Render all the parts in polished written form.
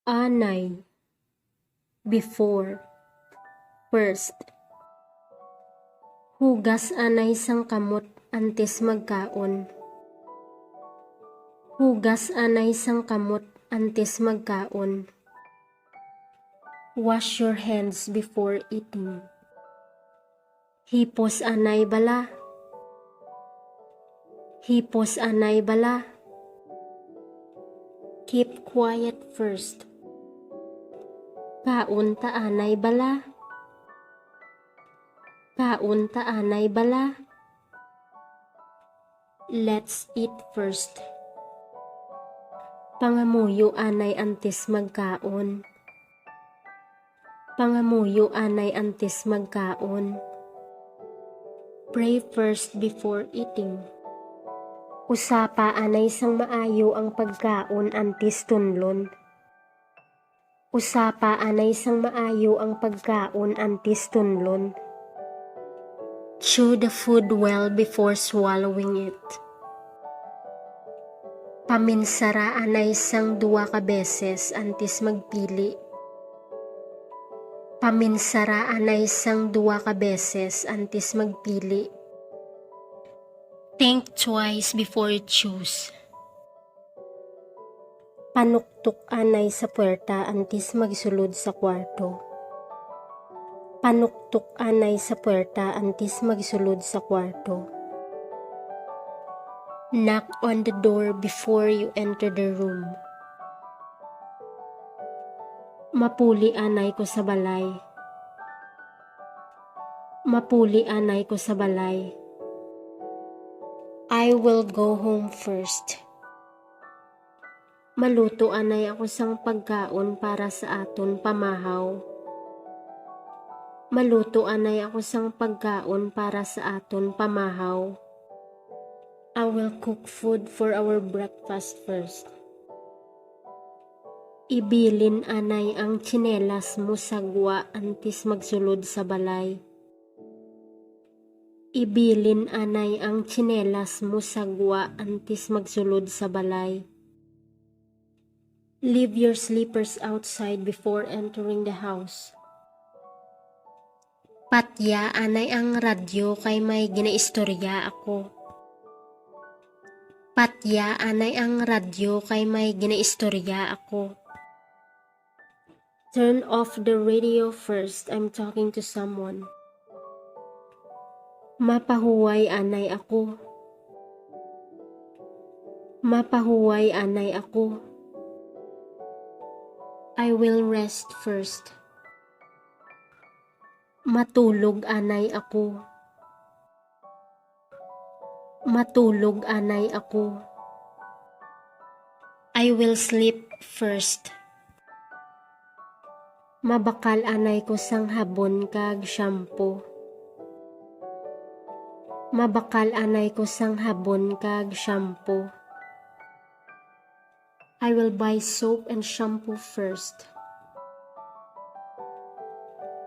Anay, before, first. Hugas anay sang kamot antes magkaon. Hugas anay sang kamot antes magkaon. Wash your hands before eating. Hipos anay bala. Hipos anay bala. Keep quiet first. Kaun ta anay bala. Kaun ta anay bala. Let's eat first. Pangamuyo anay antes magkaon. Pangamuyo anay antes magkaon. Pray first before eating. Usapa anay sang maayo ang pagkaon antes tunlon. Usapa anay sang maayo ang pagkaon antes tunlon. Chew the food well before swallowing it. Paminsara anay sang 2 ka beses antes magpili. Paminsara anay sang 2 ka beses antes magpili. Think twice before you choose. Panuktok anay sa puwerta antes magsulod sa kwarto. Panuktok anay sa puwerta antes magsulod sa kwarto. Knock on the door before you enter the room. Mapuli anay ko sa balay. Mapuli anay ko sa balay. I will go home first. Maluto anay ako sang pagkaon para sa aton pamahaw. Maluto anay ako sang pagkaon para sa aton pamahaw. I will cook food for our breakfast first. Ibilin anay ang tsinelas mo sagwa antes magsulod sa balay. Ibilin anay ang tsinelas mo sagwa antes magsulod sa balay. Leave your slippers outside before entering the house. Patya anay ang radyo kay may ginaistorya ako. Patya anay ang radyo kay may ginaistorya ako. Turn off the radio first, I'm talking to someone. Mapahuway anay ako. Mapahuway anay ako. I will rest first. Matulog anay ako. Matulog anay ako. I will sleep first. Mabakal anay ko sang habon kag shampoo. Mabakal anay ko sang habon kag shampoo. I will buy soap and shampoo first.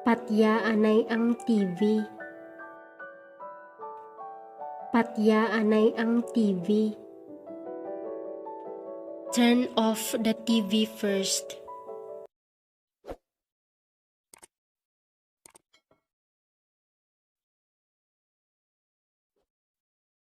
Patya anay ang TV. Patya anay ang TV. Turn off the TV first.